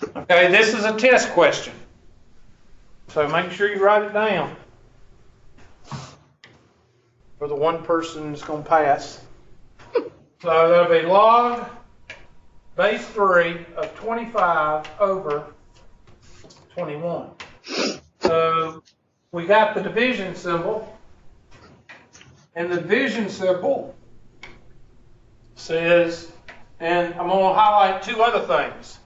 Okay, this is a test question. So make sure you write it down for the one person that's going to pass. So that'll be log base 3 of 25 over 21. So we got the division symbol, and the division symbol says, and I'm going to highlight two other things.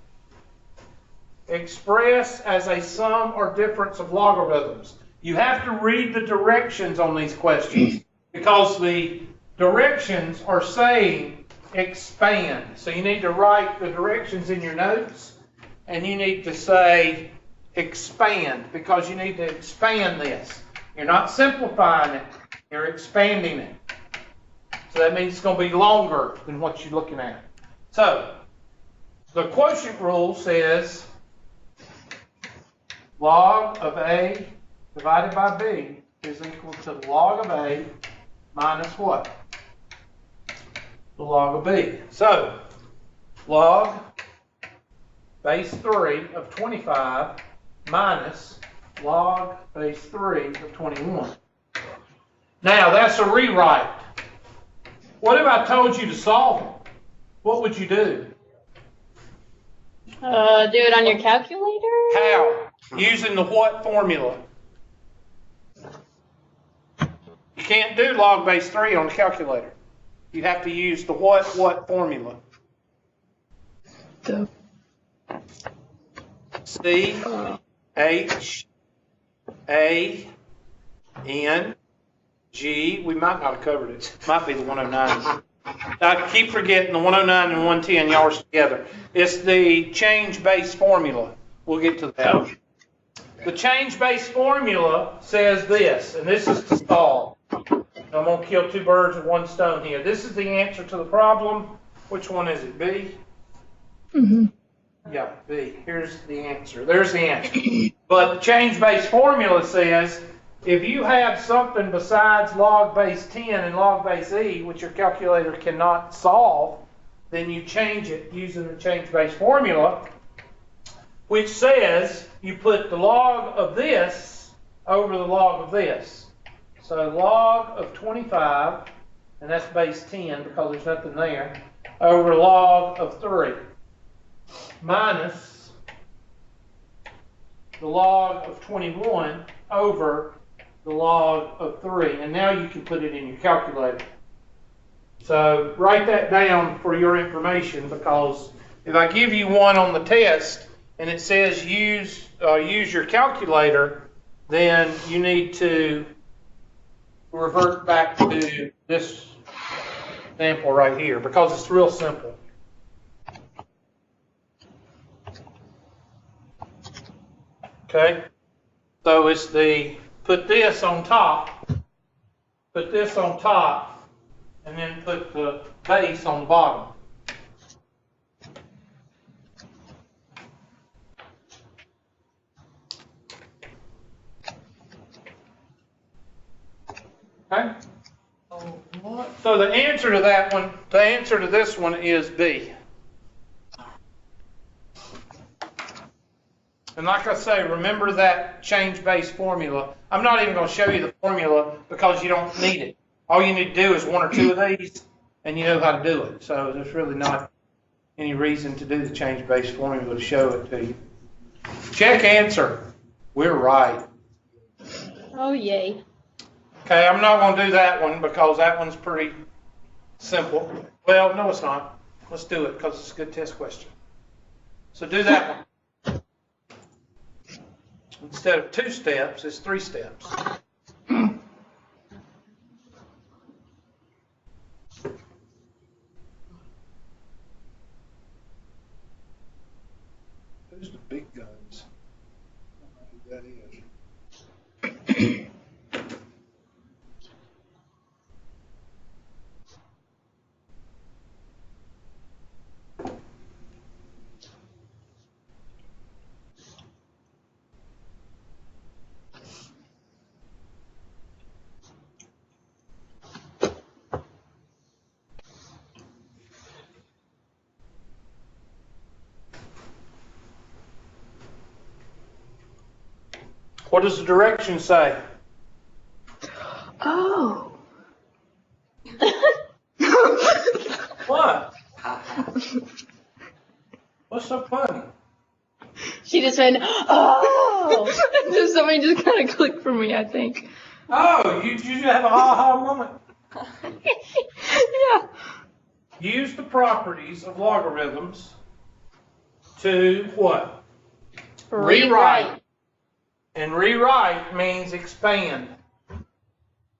Express as a sum or difference of logarithms. You have to read the directions on these questions because the directions are saying expand. So you need to write the directions in your notes, and you need to say expand because you need to expand this. You're not simplifying it, you're expanding it. So that means it's going to be longer than what you're looking at. So the quotient rule says log of A divided by B is equal to the log of A minus what? The log of B. So log base 3 of 25 minus log base 3 of 21. Now that's a rewrite. What if I told you to solve it? What would you do? Do it on your calculator? How? Using the what formula? You can't do log base 3 on the calculator. You have to use the what formula? C H A N G. We might not have covered it. Might be the 109. I keep forgetting the 109 and 110. Y'all are together. It's the change base formula. We'll get to that. The change base formula says this, and this is to solve. I'm going to kill two birds with one stone here. This is the answer to the problem. Which one is it? B? Mm-hmm. Yeah, B. Here's the answer. There's the answer. But the change base formula says if you have something besides log base 10 and log base E, which your calculator cannot solve, then you change it using the change base formula, which says you put the log of this over the log of this. So log of 25, and that's base 10 because there's nothing there, over log of 3 minus the log of 21 over the log of 3. And now you can put it in your calculator. So write that down for your information, because if I give you one on the test and it says use your calculator, then you need to revert back to this example right here because it's real simple. Okay, so it's the put this on top, and then put the base on the bottom. Okay. So the answer to that one, the answer to this one is B. And like I say, remember that change base formula. I'm not even going to show you the formula because you don't need it. All you need to do is one or two of these, and you know how to do it. So there's really not any reason to do the change base formula to show it to you. Check answer. We're right. Oh, yay. Okay, I'm not going to do that one because that one's pretty simple. Well, no, it's not. Let's do it because it's a good test question. So do that one. Instead of 2 steps, it's 3 steps. Who's the big guns? I don't know who that is. What does the direction say? Oh. What? What's so funny? She just went, oh. Just something just kind of clicked for me, I think. Oh, you have a ha-ha moment. Yeah. Use the properties of logarithms to what? Rewrite. And rewrite means expand.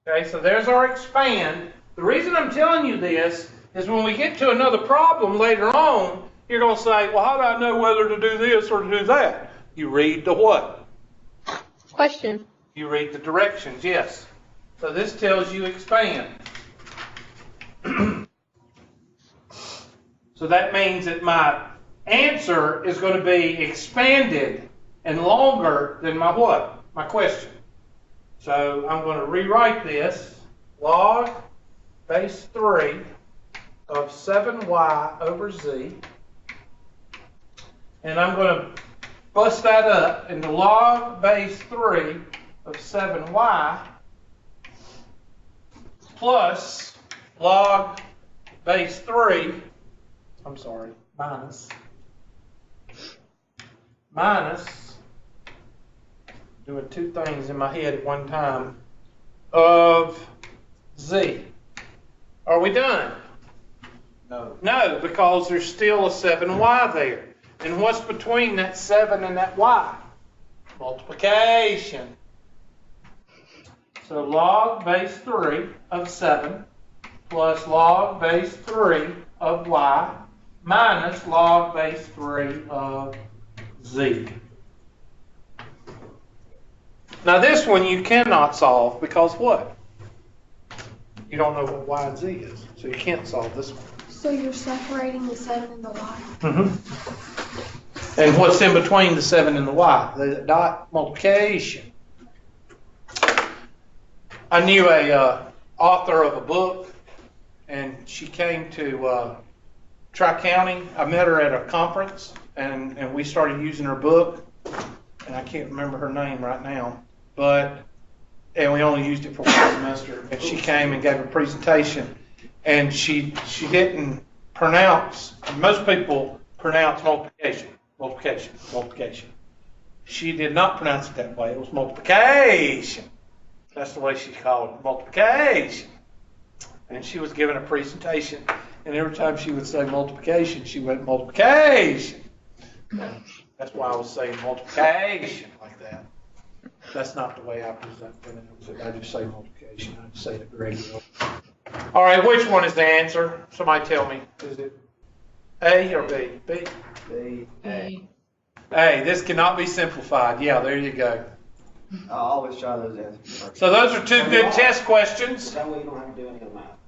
Okay, so there's our expand. The reason I'm telling you this is when we get to another problem later on, you're going to say, well, how do I know whether to do this or to do that? You read the what? Question. You read the directions, yes. So this tells you expand. So that means that my answer is going to be expanded and longer than my what? My question. So I'm going to rewrite this. Log base 3 of 7y over z. And I'm going to bust that up into log base 3 of 7y plus log base 3, minus, doing two things in my head at one time, of z. Are we done? No. No, because there's still a 7y there. And what's between that 7 and that y? Multiplication. So log base 3 of 7 plus log base 3 of y minus log base 3 of z. Now this one you cannot solve because what? You don't know what y and z is. So you can't solve this one. So you're separating the 7 and the y? Mm-hmm. And what's in between the 7 and the y? The dot multiplication. I knew a author of a book, and she came to Tri-County. I met her at a conference, and we started using her book, and I can't remember her name right now, and we only used it for one semester. And she came and gave a presentation, and she didn't pronounce. Most people pronounce multiplication. She did not pronounce it that way. It was multiplication. That's the way she called it, multiplication. And she was giving a presentation, and every time she would say multiplication, she went multiplication. That's why I was saying multiplication like that. That's not the way I present it. I just say multiplication. I just say it regular. All right, which one is the answer? Somebody tell me. Is it A or B? B. B. A. A. This cannot be simplified. Yeah, there you go. I always try those answers first. So those are two good test questions. That way you don't have to do any of the math.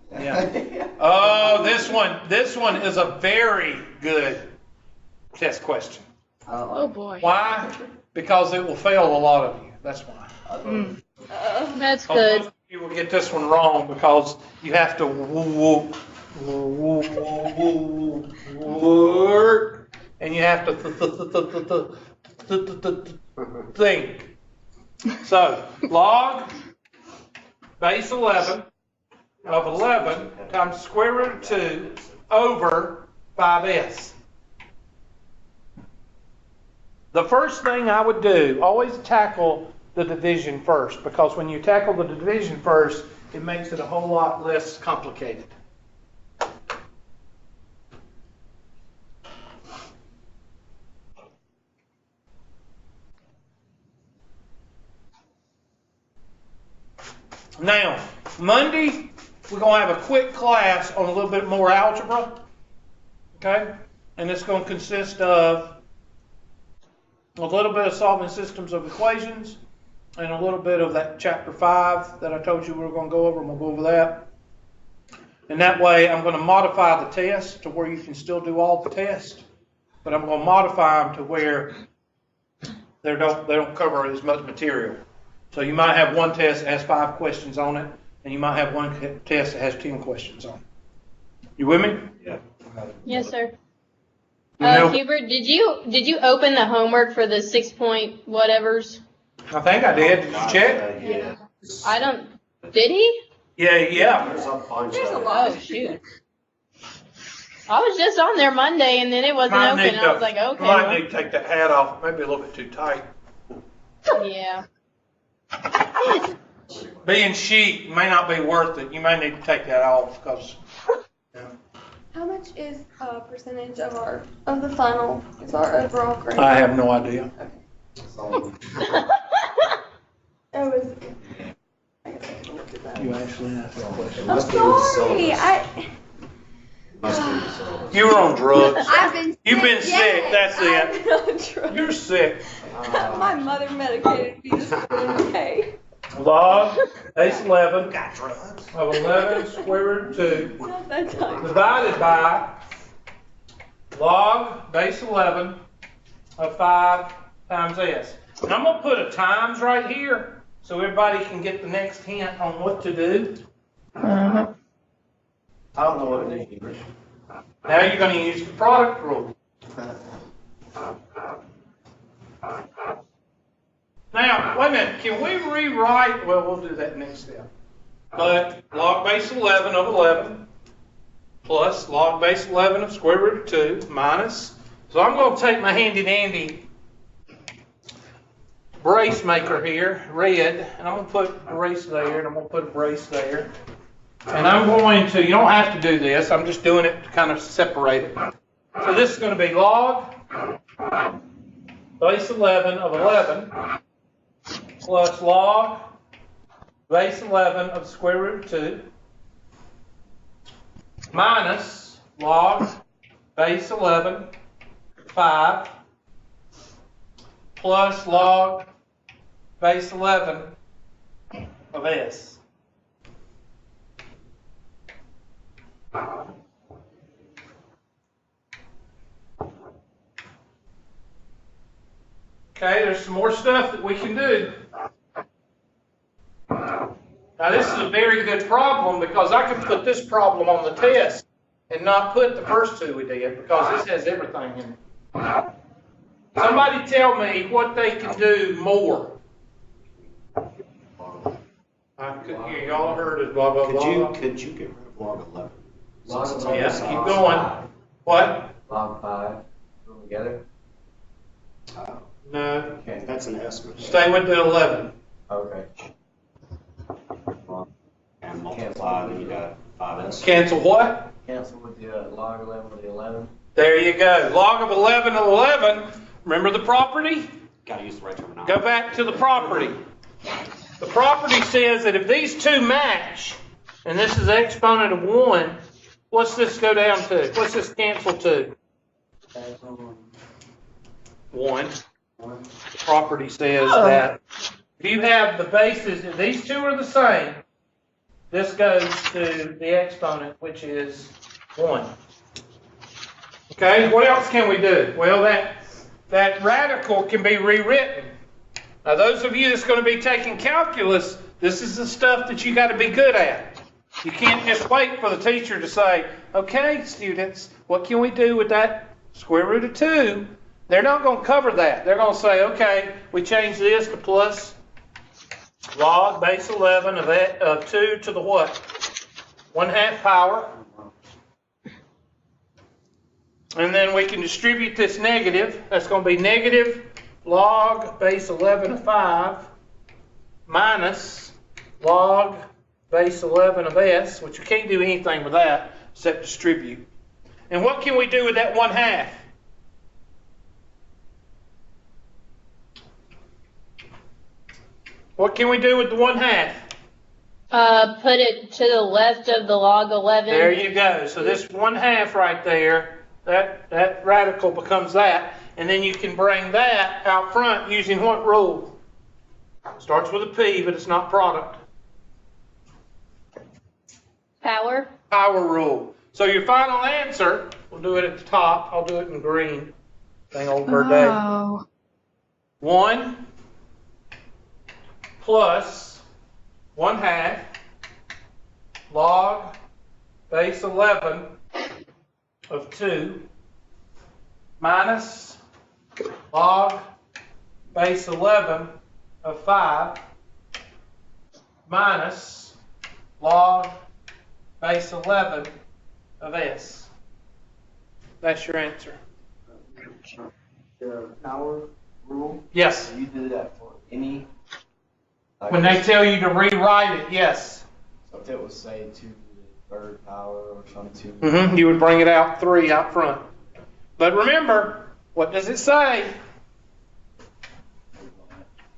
Yeah. Oh, this one is a very good test question. Oh boy. Why? Because it will fail a lot of you. That's why. That's Most good. of you will get this one wrong because you have to work, and you have to think. So, log base 11 of 11 times square root of 2 over 5s. The first thing I would do, always tackle the division first, because when you tackle the division first, it makes it a whole lot less complicated. Now, Monday, we're going to have a quick class on a little bit more algebra, okay? And it's going to consist of a little bit of solving systems of equations and a little bit of that chapter 5 that I told you we were going to go over, and we'll go over that. And that way, I'm going to modify the test to where you can still do all the tests, but I'm going to modify them to where they don't cover as much material. So you might have one test that has 5 questions on it, and you might have one test that has 10 questions on it. You with me? Yeah. Yes, sir. You know- Hubert, did you open the homework for the 6 point whatevers? I think I did. Did you check? Yeah. I don't. Did he? Yeah. There's a bunch There's a of lot. Oh shoot. I was just on there Monday and then it wasn't Might open. need I was like, okay. Might Well, need to take that hat off. Maybe a little bit too tight. yeah. Being chic may not be worth it. You may need to take that off because. How much is a percentage of the final is our overall grade? I have no idea. It was. You actually asked that question. I'm sorry. You were on drugs. I've been sick. You've been sick, that's it. I've been on drugs. You're sick. My mother medicated me this morning, okay? Log base 11 of 11 square root of 2 Not that time. divided by log base 11 of 5 times s. And I'm going to put a times right here so everybody can get the next hint on what to do. Uh-huh. I don't know what it is. Now you're going to use the product rule. Now, wait a minute, can we rewrite, well, we'll do that next step. But log base 11 of 11 plus log base 11 of square root of 2 minus, so I'm going to take my handy dandy brace maker here, red, and I'm going to put a brace there, and I'm going to put a brace there. And I'm going to, you don't have to do this, I'm just doing it to kind of separate it. So this is going to be log base 11 of 11 plus log base 11 of square root of 2 minus log base 11 5 plus log base 11 of s. Okay, there's some more stuff that we can do. Now this is a very good problem because I could put this problem on the test and not put the first two we did because this has everything in it. Somebody tell me what they can do more. I couldn't hear you all heard it, blah, blah, blah. Could you get rid of log 11? Yes, keep going. What? Log 5. Put them together? No. Okay, that's an estimate. Stay with the 11. Okay. And multiply, then you got 5s. Cancel what? Cancel with the log 11 with the 11. There you go. Log of 11 of 11. Remember the property? Got to use the right terminology. Go back to the property. The property says that if these two match, and this is the exponent of 1, what's this go down to? What's this cancel to? 1. The property says that if you have the bases, if these two are the same, this goes to the exponent, which is 1. Okay, what else can we do? Well, that radical can be rewritten. Now, those of you that's going to be taking calculus, this is the stuff that you got to be good at. You can't just wait for the teacher to say, okay, students, what can we do with that square root of 2? They're not going to cover that. They're going to say, okay, we change this to plus log base 11 of 2 to the what? 1/2 power. And then we can distribute this negative. That's going to be negative log base 11 of 5 minus log base 11 of s, which you can't do anything with that except distribute. And what can we do with that 1/2? What can we do with the 1/2? Put it to the left of the log 11. There you go. So this 1/2 right there, that radical becomes that. And then you can bring that out front using what rule? Starts with a P, but it's not product. Power. Power rule. So your final answer, we'll do it at the top. I'll do it in green. Thing old birthday. Oh. 1 plus 1/2 log base 11 of 2 minus log base 11 of 5 minus log base 11 of S. That's your answer. The power rule, Yes. you do that for any. When they tell you to rewrite it, yes. So if it was, say, to the third power or something. You would bring it out 3 out front. But remember, what does it say?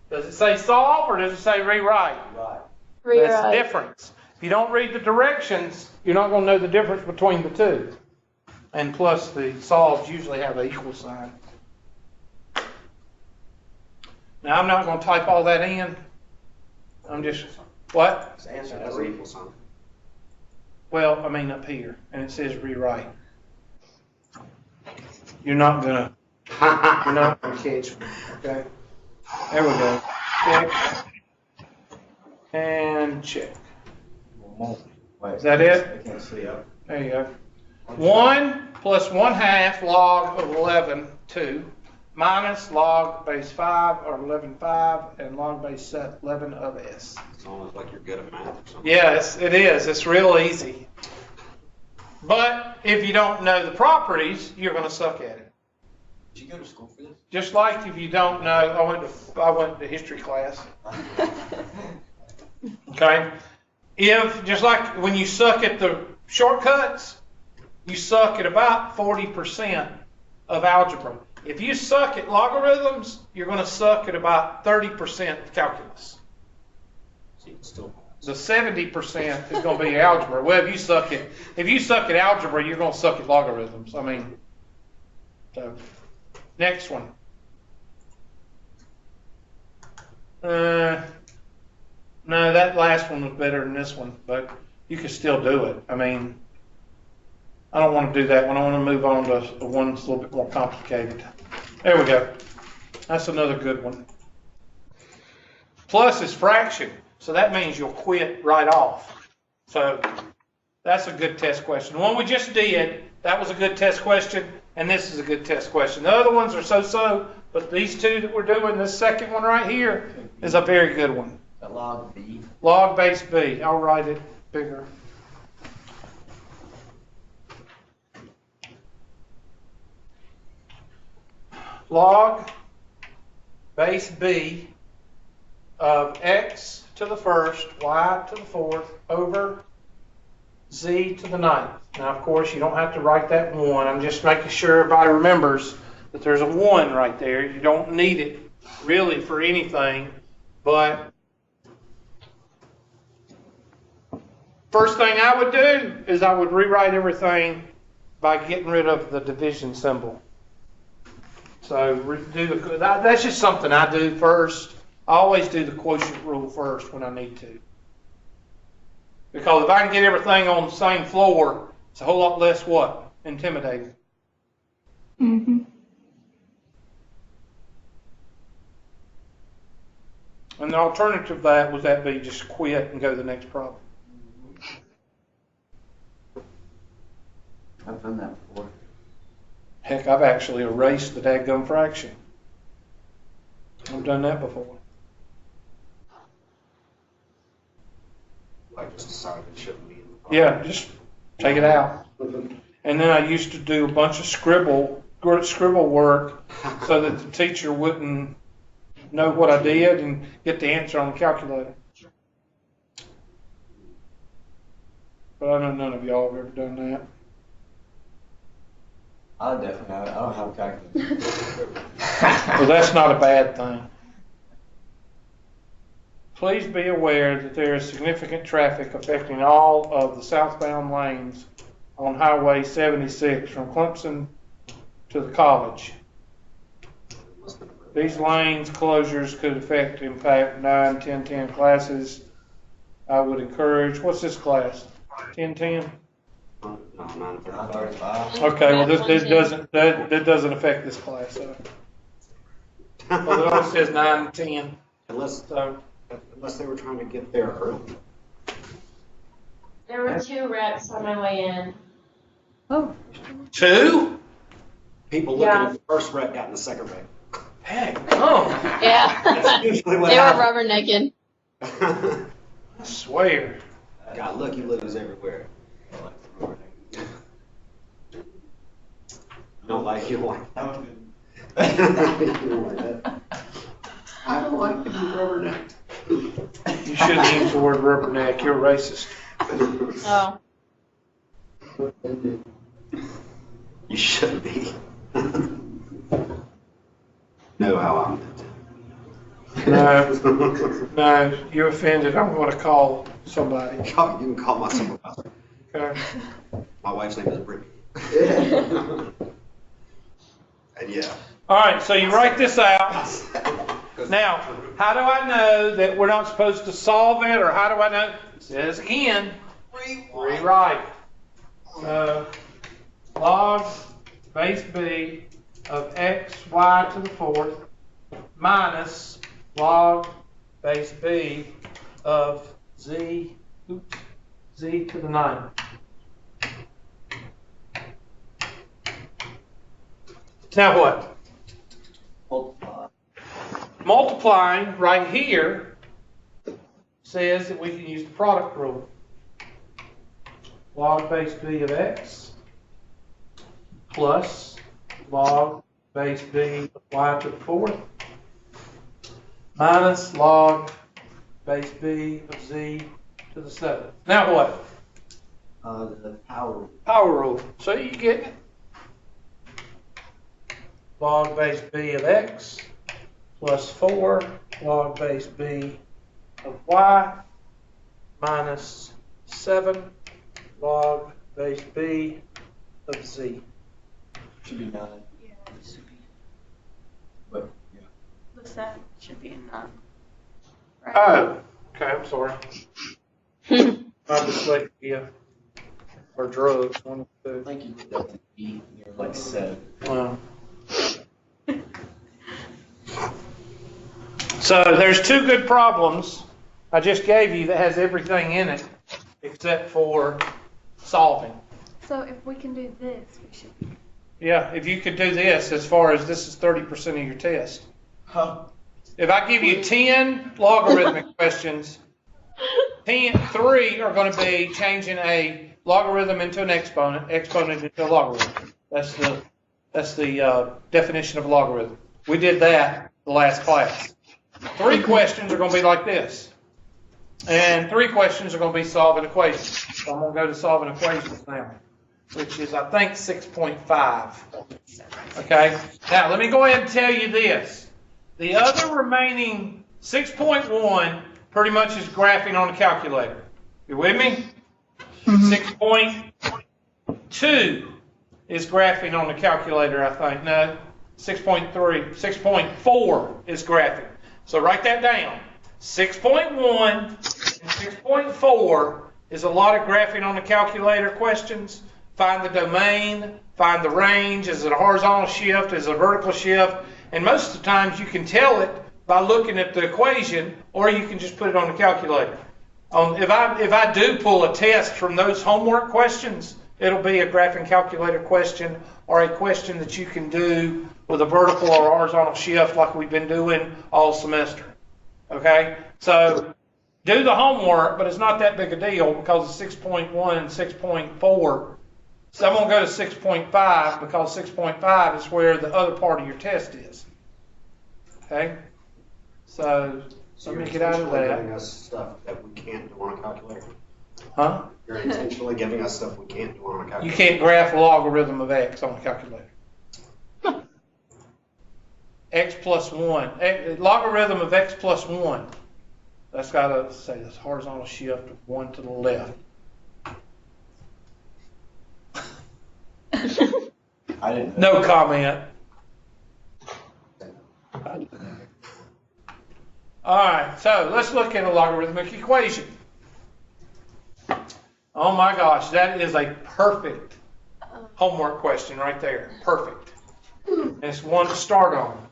Does it say solve or does it say rewrite? Right. That's the difference. If you don't read the directions, you're not going to know the difference between the two. And plus, the solves usually have an equal sign. Now, I'm not going to type all that in. I'm just, what? The answer doesn't equal something. Well, I mean up here, and it says rewrite. You're not gonna catch me, okay? There we go. Check. And check. Wait, Is that it? I can't see up. There you go. 1 plus 1/2 log of 11, 2, minus log base 5 or 11, 5, and log base 11 of S. It's almost like you're good at math or something. Yes, it is. It's real easy. But if you don't know the properties, you're going to suck at it. Did you go to school for this? Just like if you don't know, I went to history class. Okay? Just like when you suck at the shortcuts, you suck at about 40% of algebra. If you suck at logarithms, you're going to suck at about 30% of calculus. So you can still. The 70% is going to be algebra. Well, if you suck at algebra, you're going to suck at logarithms. I mean, so next one. No, that last one was better than this one, but you can still do it. I mean, I don't want to do that one. I want to move on to the one that's a little bit more complicated. There we go. That's another good one. Plus is fraction, so that means you'll quit right off. So that's a good test question. The one we just did, that was a good test question, and this is a good test question. The other ones are so-so, but these two that we're doing, this second one right here, is a very good one. A log B. Log base B. I'll write it bigger. Log base B of x to the first, y to the fourth, over z to the ninth. Now, of course, you don't have to write that 1. I'm just making sure everybody remembers that there's a 1 right there. You don't need it really for anything, but first thing I would do is I would rewrite everything by getting rid of the division symbol. So that's just something I do first. I always do the quotient rule first when I need to. Because if I can get everything on the same floor, it's a whole lot less what? Intimidating. Mm-hmm. And the alternative to that would that be just quit and go to the next problem. I've done that before. Heck, I've actually erased the dadgum fraction. I've done that before. I just decided it shouldn't be in the problem. Yeah, just take it out. And then I used to do a bunch of scribble work so that the teacher wouldn't know what I did and get the answer on the calculator. But I know none of y'all have ever done that. I definitely have it. I don't have a calculator. Well, that's not a bad thing. Please be aware that there is significant traffic affecting all of the southbound lanes on Highway 76 from Clemson to the college. These lanes closures could impact 9, 10, 10 classes. I would encourage, what's this class? 10, 10? No, 9:35. Okay, well that doesn't affect this class. So. Well, it only says 9 and 10. Unless they were trying to get there early. There were 2 wrecks on my way in. Oh. 2? People looking at the first wreck got in the second wreck. Heck, no. Yeah. That's usually what They were happens. rubbernecking. I swear. God, look, you lose everywhere. I don't like you like that. I don't like to be rubbernecked. You shouldn't use the word rubberneck. You're racist. Oh. You should be. Know how I'm No, no, you're offended. I'm going to call somebody. You can call my supervisor. Okay. My wife's name is Brittany. And yeah. All right, so you write this out. Now, how do I know that we're not supposed to solve it, or how do I know? It says again, rewrite. Log base b of x, y to the fourth minus log base b of z to the ninth. Now what? Multiply. Multiplying right here says that we can use the product rule. Log base b of x plus log base b of y to the fourth minus log base b of z to the seventh. Now what? The power. Power rule. So you get it. Log base b of x plus 4 log base b of y minus 7 log base b of z. Should be 9. Yeah, it should be. But, yeah. The set should be a 9. Right? Oh, okay, I'm sorry. My dyslexia or drugs, one of the I think you did that to E. You're like 7. two. Wow. So there's two good problems I just gave you that has everything in it except for solving. So if we can do this, we should be. Yeah, if you could do this, as far as this is 30% of your test. Huh. If I give you 10 logarithmic questions, 3 are going to be changing a logarithm into an exponent into a logarithm. That's the definition of a logarithm. We did that the last class. 3 questions are going to be like this. And 3 questions are going to be solving equations. So I'm going to go to solving equations now, which is, I think, 6.5. Okay? Now, let me go ahead and tell you this. The other remaining 6.1 pretty much is graphing on the calculator. You with me? 6.2 is graphing on the calculator, I think. No, 6.3, 6.4 is graphing. So write that down. 6.1 and 6.4 is a lot of graphing on the calculator questions. Find the domain, find the range. Is it a horizontal shift? Is it a vertical shift? And most of the times you can tell it by looking at the equation, or you can just put it on the calculator. If I do pull a test from those homework questions, it'll be a graphing calculator question or a question that you can do with a vertical or horizontal shift like we've been doing all semester. Okay? So do the homework, but it's not that big a deal because of 6.1 and 6.4. So I'm going to go to 6.5 because 6.5 is where the other part of your test is. Okay? So let me get out of You're intentionally that. giving us stuff that we can't do on a calculator. Huh? You're intentionally giving us stuff we can't do on a calculator. You can't graph a logarithm of x on a calculator. X plus 1. Logarithm of x plus 1. That's got to say this horizontal shift of 1 to the left. I didn't know. No comment. All right, so let's look at a logarithmic equation. Oh my gosh, that is a perfect homework question right there. Perfect. And it's one to start on.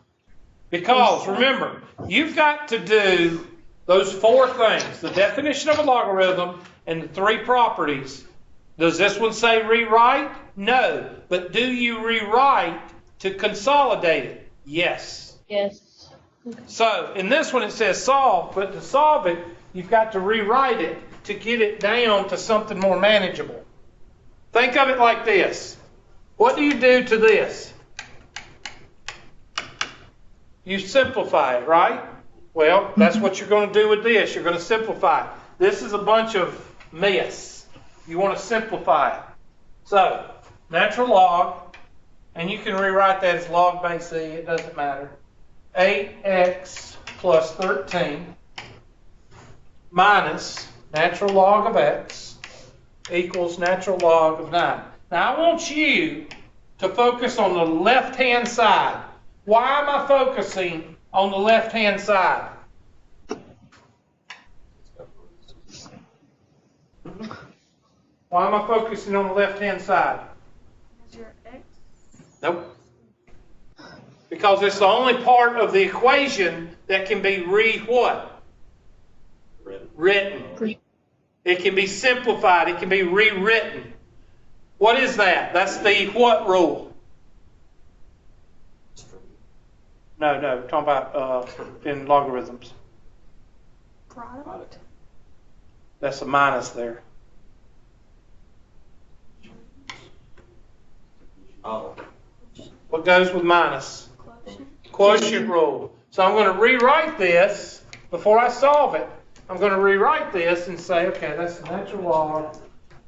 Because remember, you've got to do those 4 things, the definition of a logarithm and the 3 properties. Does this one say rewrite? No. But do you rewrite to consolidate it? Yes. Yes. So in this one it says solve, but to solve it, you've got to rewrite it to get it down to something more manageable. Think of it like this. What do you do to this? You simplify it, right? Well, that's what you're going to do with this. You're going to simplify it. This is a bunch of mess. You want to simplify it. So, natural log, and you can rewrite that as log base e, it doesn't matter. 8x plus 13 minus natural log of x equals natural log of 9. Now I want you to focus on the left-hand side. Why am I focusing on the left-hand side? Why am I focusing on the left-hand side? Is your x? Nope. Because it's the only part of the equation that can be what? Written. It can be simplified. It can be rewritten. What is that? That's the what rule? No, talking about in logarithms. Product? That's a minus there. Oh. What goes with minus? Quotient rule. So I'm going to rewrite this before I solve it. I'm going to rewrite this and say, okay, that's the natural log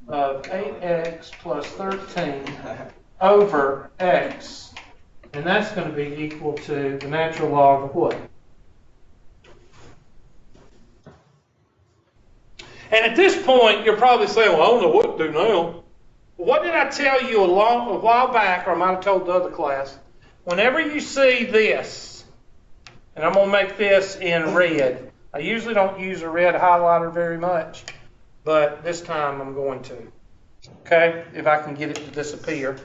of 8x plus 13 over x. And that's going to be equal to the natural log of what? And at this point, you're probably saying, well, I don't know what to do now. What did I tell you a while back, or I might have told the other class? Whenever you see this, and I'm going to make this in red. I usually don't use a red highlighter very much, but this time I'm going to. Okay, if I can get it to disappear.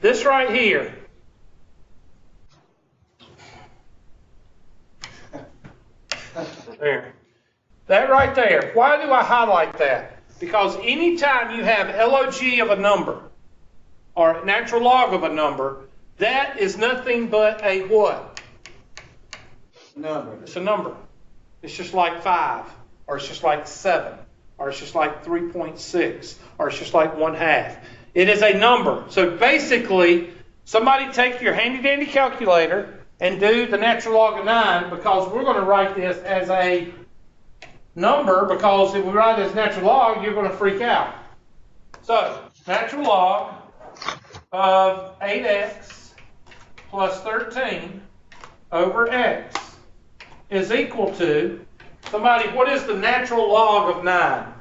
This right here. There. That right there. Why do I highlight that? Because anytime you have log of a number, or natural log of a number, that is nothing but a what? Number. It's a number. It's just like 5, or it's just like 7, or it's just like 3.6, or it's just like 1/2. It is a number. So basically, somebody take your handy-dandy calculator and do the natural log of 9, because we're going to write this as a number, because if we write it as natural log, you're going to freak out. So, natural log of 8x plus 13 over x is equal to, somebody, what is the natural log of 9?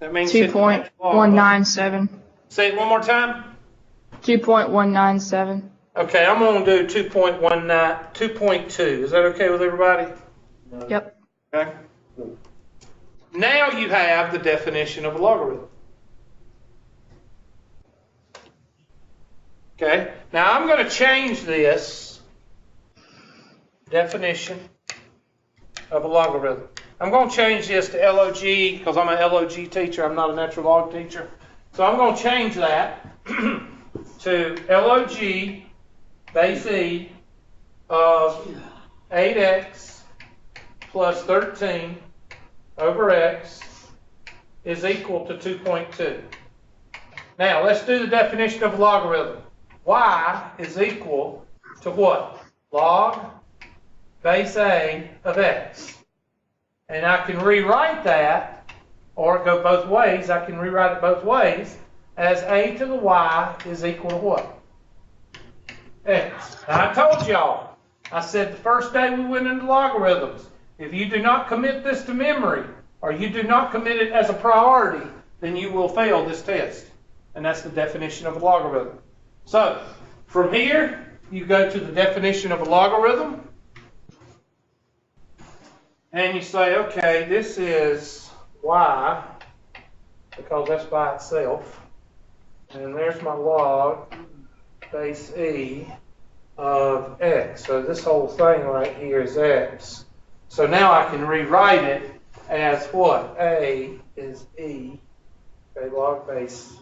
That means 2.197. Say it one more time. 2.197. Okay, I'm going to do 2.2. Is that okay with everybody? Yep. Okay. Now you have the definition of a logarithm. Okay. Now I'm going to change this definition of a logarithm. I'm going to change this to log because I'm a log teacher. I'm not a natural log teacher. So I'm going to change that to log base e of 8x plus 13 over x is equal to 2.2. Now let's do the definition of a logarithm. Y is equal to what? Log base a of x. And I can rewrite that, or go both ways. I can rewrite it both ways as a to the y is equal to what? X. Now I told y'all, I said the first day we went into logarithms, if you do not commit this to memory, or you do not commit it as a priority, then you will fail this test. And that's the definition of a logarithm. So, from here, you go to the definition of a logarithm, and you say, okay, this is y, because that's by itself, and there's my log base e of x. So this whole thing right here is x. So now I can rewrite it as what? A is e, okay, log base,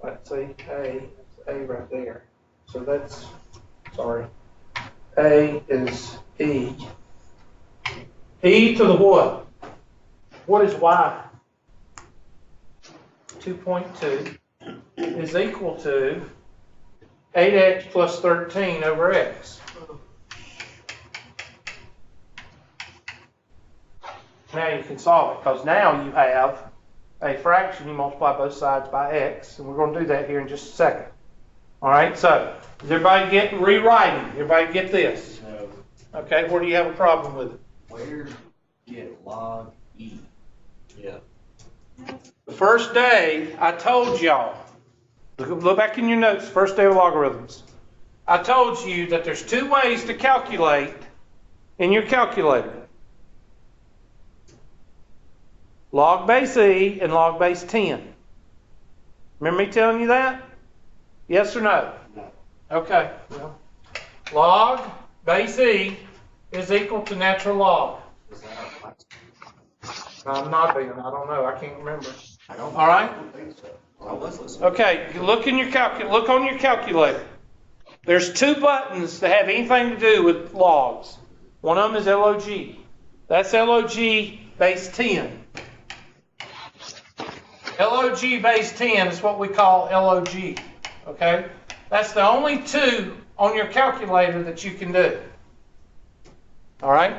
let's see, a right there. So that's sorry. A is E. E to the what? What is Y? 2.2 is equal to 8x plus 13 over x. Now you can solve it, because now you have a fraction, you multiply both sides by x, and we're going to do that here in just a second. All right, so does everybody get rewriting? Everybody get this? No. Okay, where do you have a problem with it? Where do you get log E? Yeah. The first day I told y'all, look back in your notes, first day of logarithms. I told you that there's two ways to calculate in your calculator. Log base E and log base 10. Remember me telling you that? Yes or no? No. Okay. Well, log base E is equal to natural log. Is that our class? I'm not being, I don't know, I can't remember. I don't. All right? I don't think so. I was listening. Okay, look in your look on your calculator. There's two buttons that have anything to do with logs. One of them is LOG. That's LOG base 10. LOG base 10 is what we call LOG. Okay? That's the only two on your calculator that you can do. All right?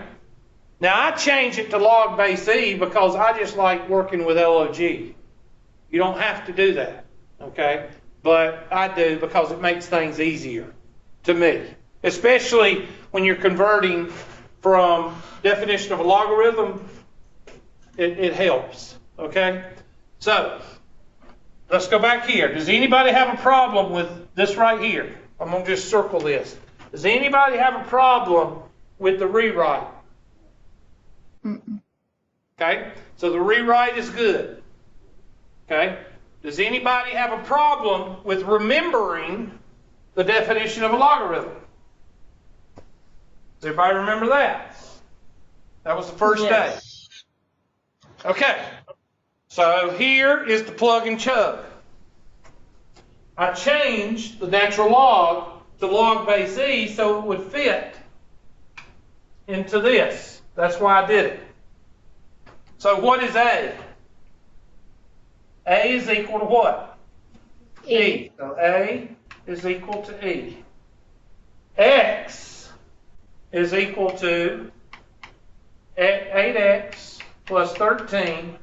Now I change it to log base E because I just like working with LOG. You don't have to do that. Okay? But I do because it makes things easier to me. Especially when you're converting from definition of a logarithm, it helps. Okay? So, let's go back here. Does anybody have a problem with this right here? I'm going to just circle this. Does anybody have a problem with the rewrite? Okay? So the rewrite is good. Okay? Does anybody have a problem with remembering the definition of a logarithm? Does everybody remember that? That was the first day. Okay. So here is the plug and chug. I changed the natural log to log base E so it would fit into this. That's why I did it. So what is A? A is equal to what? E. So A is equal to E. X is equal to 8x plus 13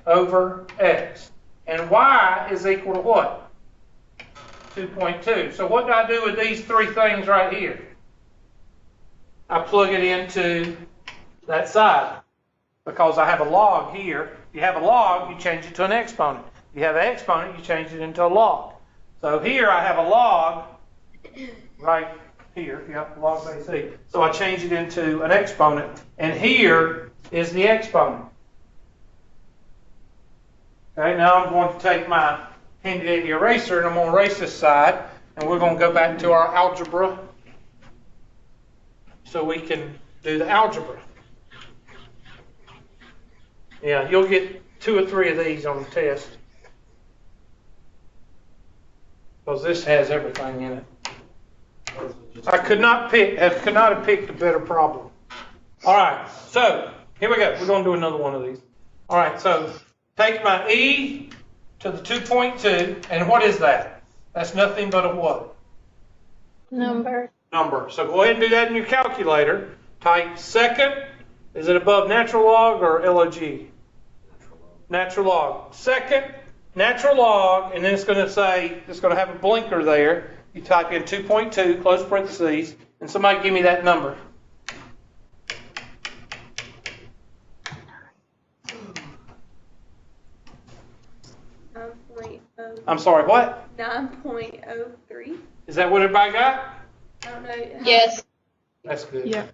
over x. And y is equal to what? 2.2. So what do I do with these three things right here? I plug it into that side because I have a log here. If you have a log, you change it to an exponent. If you have an exponent, you change it into a log. So here I have a log right here. Yep, log base E. So I change it into an exponent, and here is the exponent. Okay, now I'm going to take my handy dandy eraser and I'm going to erase this side, and we're going to go back to our algebra so we can do the algebra. Yeah, you'll get 2 or 3 of these on the test because this has everything in it. I could not have picked a better problem. All right, so here we go. We're going to do another one of these. All right, so take my E to the 2.2, and what is that? That's nothing but a what? Number. Number. So go ahead and do that in your calculator. Type second. Is it above natural log or LOG? Natural log. Second, natural log, and then it's going to say, it's going to have a blinker there. You type in 2.2, close parentheses, and somebody give me that number. I'm sorry, what? 9.03. Is that what everybody got? I don't know. Yes. That's good. Yeah.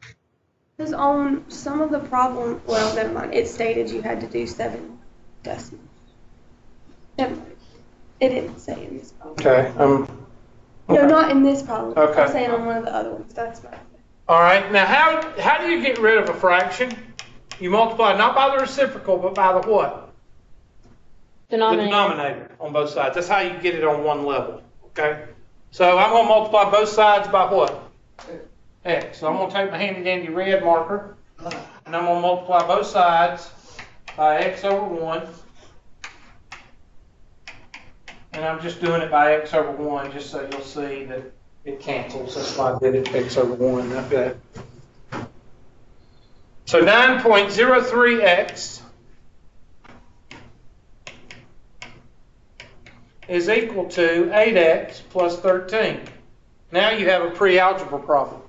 Because on some of the problem, well, never mind. It stated you had to do 7 decimals. Never mind. It didn't say in this problem. Okay. No, not in this problem. Okay. I'm saying on one of the other ones. That's right. All right. Now, how do you get rid of a fraction? You multiply not by the reciprocal, but by the what? Denominator. The denominator on both sides. That's how you get it on one level. Okay. So I'm going to multiply both sides by what? x. So I'm going to take my handy dandy red marker, and I'm going to multiply both sides by x over 1. And I'm just doing it by x over 1, just so you'll see that it cancels. That's why I did it x over 1. Okay. So 9.03x is equal to 8x plus 13. Now you have a pre-algebra problem.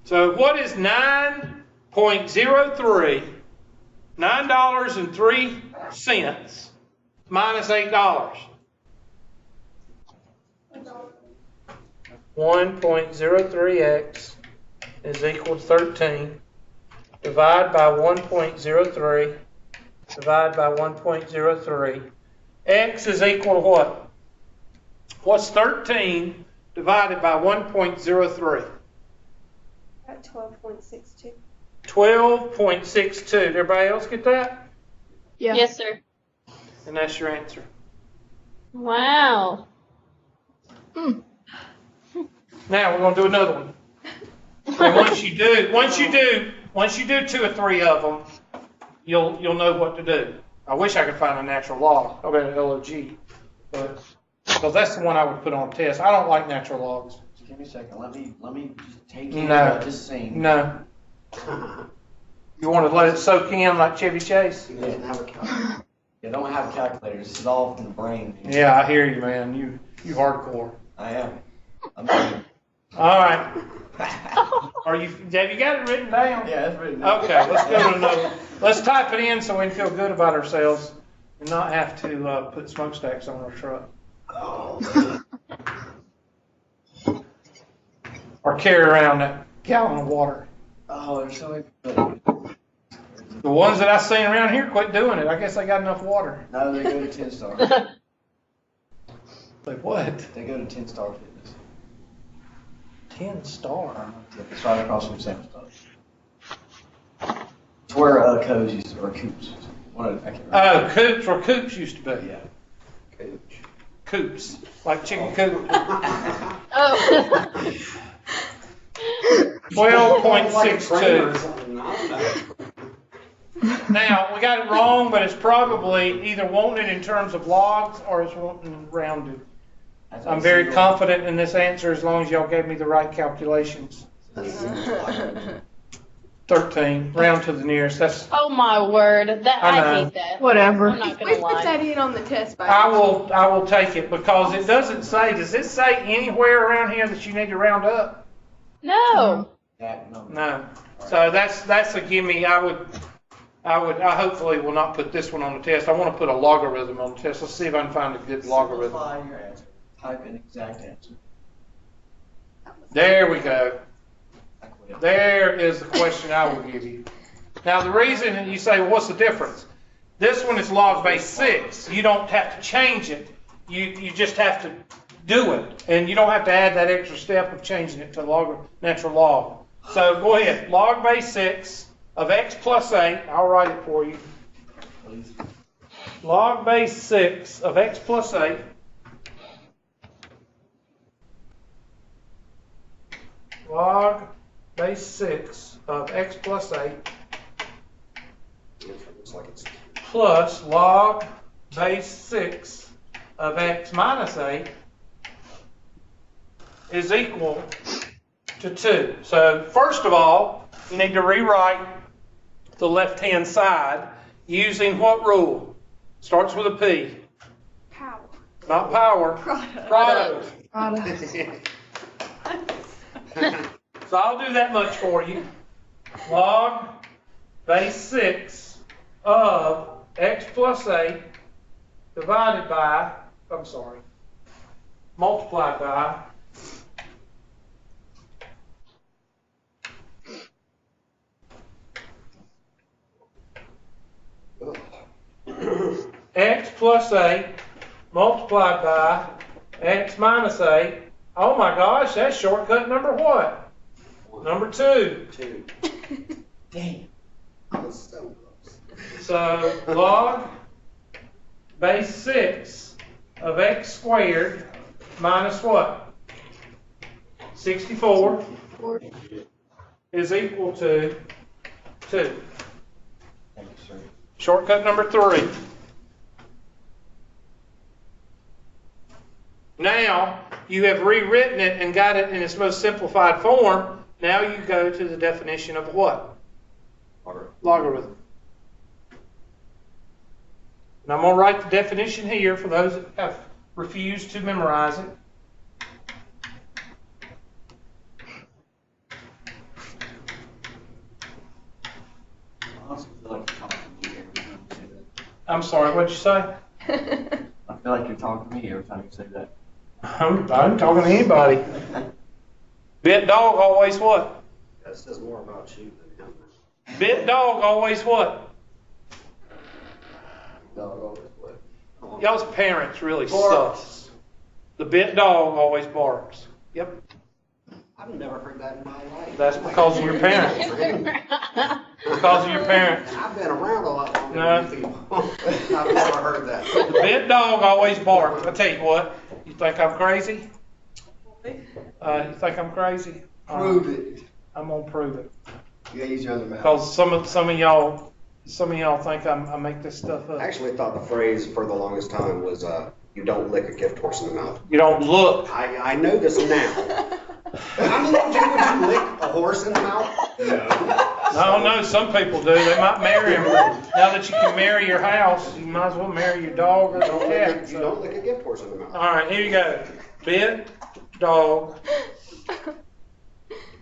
So what is $9.03 minus $8? 1.03x is equal to 13. Divide by 1.03. Divide by 1.03. X is equal to what? What's 13 divided by 1.03? At 12.62. 12.62. Did everybody else get that? Yeah. Yes, sir. And that's your answer. Wow. Now we're going to do another one. And once you do 2 or 3 of them, you'll know what to do. I wish I could find a natural log. I bet an LOG, but because that's the one I would put on a test. I don't like natural logs. Just give me a second. Let me just take in No. what this scene. No. You want to let it soak in like Chevy Chase? He doesn't have a calculator. Yeah, don't have a calculator. This is all from the brain. Yeah, I hear you, man. You hardcore. I am. I'm sorry. All right. Have you got it written down? Yeah, it's written down. Okay, let's go to another. Let's type it in so we can feel good about ourselves and not have to put smokestacks on our truck. Oh. Or carry around that gallon of water. Oh, they're so good. The ones that I've seen around here quit doing it. I guess they got enough water. No, they go to 10-star. Like what? They go to 10-star fitness. 10-star. It's right across from Sam's Club. It's where Co's used to, or Coops. I can't remember. Oh, Coops, where Coops used to be. Yeah. Coops. Coops, like chicken coop. Oh. 12.62. Now, we got it wrong, but it's probably either wanting it in terms of logs or it's wanting rounded. I'm very confident in this answer as long as y'all gave me the right calculations. 13, round to the nearest. That's. Oh my word! I hate that. Whatever. I'm not We gonna put that lie. in on the test by I will take it because it doesn't say. Does it say anywhere around here that you need to round up? No. No. So that's a gimme. I hopefully will not put this one on the test. I want to put a logarithm on the test. Let's see if I can find a good logarithm. Simplify your answer. Type in exact answer. There we go. I quit. There is the question I will give you. Now the reason that you say, well, what's the difference? This one is log base 6. You don't have to change it. You just have to do it. And you don't have to add that extra step of changing it to natural log. So go ahead. Log base 6 of x plus 8. I'll write it for you. Please. Log base 6 of x plus 8. Log base 6 of x plus 8 Looks like it's plus log base 6 of x minus 8 is equal to 2. So first of all, you need to rewrite the left-hand side using what rule? Starts with a P. power. Not power. Product. Product. So I'll do that much for you. Log base 6 of x plus 8 divided by, multiplied by x plus 8 multiplied by x minus 8. Oh my gosh, that's shortcut number what? Number 2. 2. Dang. That's so close. So log base 6 of x squared minus what? 64 is equal to 2. Shortcut number 3. Now, you have rewritten it and got it in its most simplified form. Now you go to the definition of what? Logarithm. And I'm going to write the definition here for those that have refused to memorize it. I'm sorry, what'd you say? I feel like you're talking to me every time you say that. I'm talking to anybody. Bit dog always what? That says more about you than him. Bit dog always what? Dog always what? Y'all's parents really sucks. The bit dog always barks. Yep. I've never heard that in my life. That's because of your parents. Because of your parents. I've been around a lot longer No. than you people. I've never heard that. The bit dog always barks. I tell you what. You think I'm crazy? You think I'm crazy? Prove it. I'm gonna prove it. You gotta use your other mouth. Because some of y'all think I make this stuff I up. actually thought the phrase for the longest time was, you don't lick a gift horse in the mouth. You don't look. I know this now. I mean, would you lick a horse in the mouth? No. I don't know. Some people do. They might marry him. Now that you can marry your house, you might as well marry your dog or You your don't cat. lick- you don't lick a gift horse in the mouth. All right, here you go. Bit dog.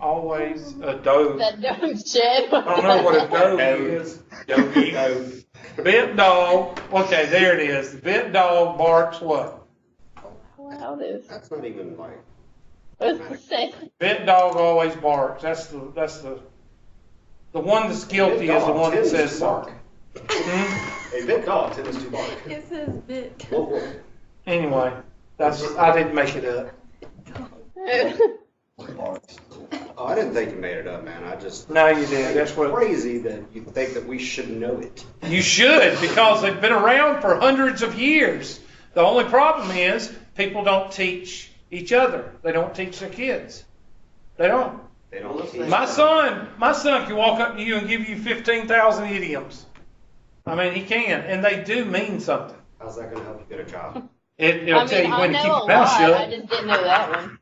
Always a dog. That dumb shit. I don't know what a dog is. Doggy. Bit dog. Okay, there it is. The bit dog barks what? Wow, this. That's not even like. What's the say? Bit dog always barks. That's the one that's guilty is the one that says something. Hmm? A bit dog tends to bark. It says bit. Whoa, whoa. Anyway, I didn't make it up. Oh, I didn't think you made it up, man. I just. No, you did. That's what Crazy that you think that we should know it. you should, because they've been around for hundreds of years. The only problem is people don't teach each other. They don't teach their kids. They don't. They don't teach. My son can walk up to you and give you 15,000 idioms. I mean, he can, and they do mean something. How's that going to help you get a job? It'll tell you I when to know keep a your mouth lot. shut. I just didn't know that one.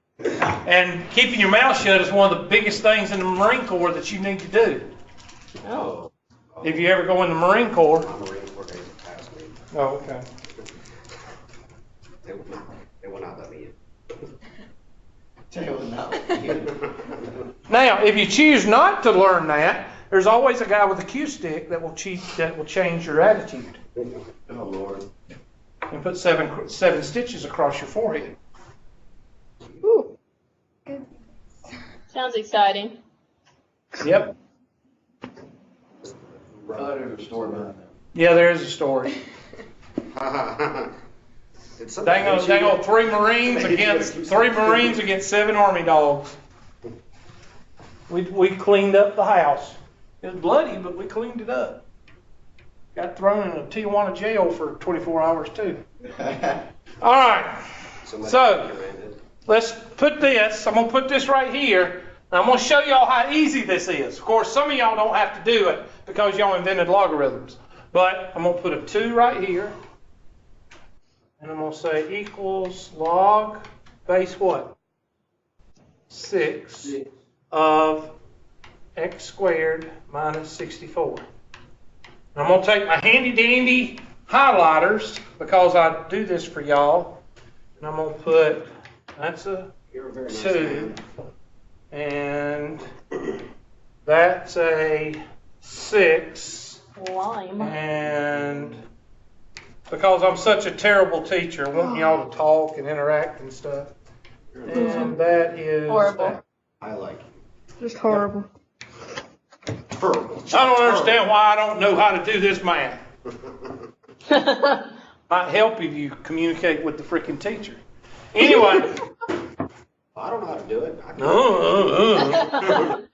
And keeping your mouth shut is one of the biggest things in the Marine Corps that you need to do. Oh. If you ever go in the Marine Corps. My Marine Corps days have passed me. Oh, okay. They will not let me in. Now, if you choose not to learn that, there's always a guy with a cue stick that will change your attitude Oh, Lord. and put seven stitches across your forehead. Ooh. Sounds exciting. Yep. I thought there was a story behind that. Yeah, there is a story. Did somebody hit you? Dang on, three Marines against 7 Army dogs. We cleaned up the house. It was bloody, but we cleaned it up. Got thrown in a Tijuana jail for 24 hours too. All right. Somebody So- hit your man. Let's put this, I'm going to put this right here, and I'm going to show y'all how easy this is. Of course, some of y'all don't have to do it because y'all invented logarithms. But I'm going to put a 2 right here, and I'm going to say equals log base what? 6 of x squared minus 64. And I'm going to take my handy dandy highlighters because I do this for y'all, and I'm going to put, that's a You're a very nice 2, man. and that's a 6, Lime. and because I'm such a terrible teacher, wanting y'all to talk and interact and stuff, and that is Horrible. that. I like Just horrible. you. Terrible. I don't understand why I don't know how to do this math. Might help if you communicate with the freaking teacher. Anyway. I don't know how to do it. I can't.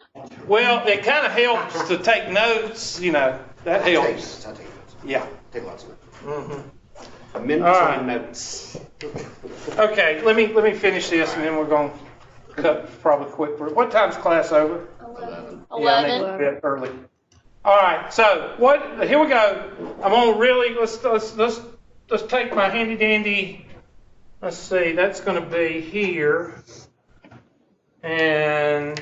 Well, it kind of helps to take notes, you know. That I take helps. notes. I take notes. Yeah. Take lots of notes. Mm-hmm. Amendments All right. and notes. Okay, let me finish this and then we're going to cut probably quick. What time's class over? 11. Yeah, I need to be up early. All right, so here we go. I'm gonna really let's take my handy dandy. Let's see, that's gonna be here, and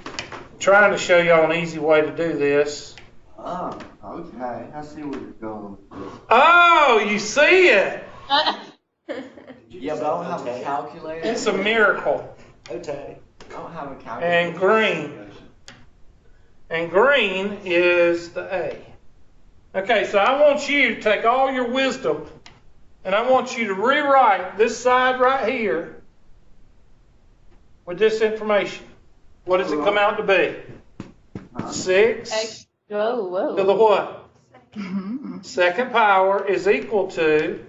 I'm trying to show y'all an easy way to do this. Oh, okay. I see where you're going with this. Oh, you see it? Yeah, but I don't have a calculator. It's a miracle. Okay. I don't have a calculator. And green. And green is the A. Okay, so I want you to take all your wisdom and I want you to rewrite this side right here with this information. What does it come out to be? 6 Whoa. to the what? Second power is equal to,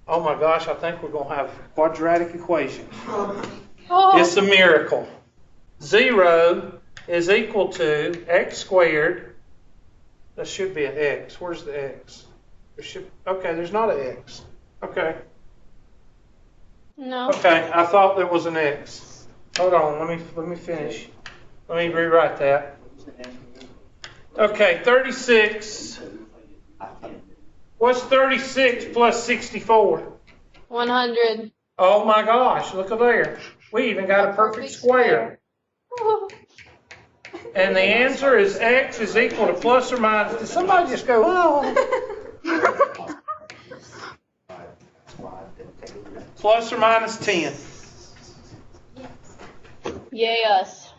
oh my gosh, I think we're going to have quadratic equations. Oh. It's a miracle. 0 is equal to x squared. That should be an x. Where's the x? Okay, there's not an x. Okay. No. Okay, I thought there was an x. Hold on, let me finish. Let me rewrite that. Okay, 36. What's 36 plus 64? 100. Oh my gosh, look at there. We even got a perfect square. And the answer is x is equal to plus or minus. Did somebody just go, oh? Plus or minus 10. Yay us.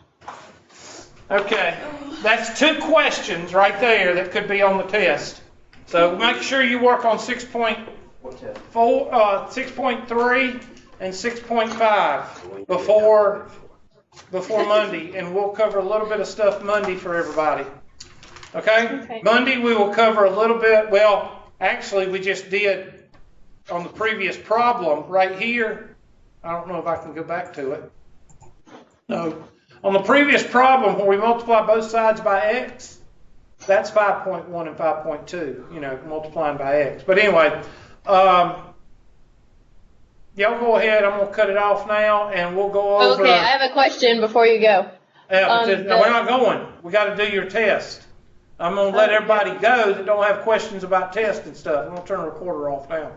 Okay, that's 2 questions right there that could be on the test. So make sure you work on 6.4, 6.3 and 6.5 before Monday, and we'll cover a little bit of stuff Monday for everybody. Okay? Monday we will cover a little bit. Well, actually we just did on the previous problem right here. I don't know if I can go back to it. No. On the previous problem where we multiply both sides by x, that's 5.1 and 5.2, you know, multiplying by x. But anyway, y'all go ahead. I'm going to cut it off now, and we'll go over. Okay, I have a question before you go. Yeah, but no, we're not going. We got to do your test. I'm going to let everybody go that don't have questions about tests and stuff. I'm going to turn the recorder off now.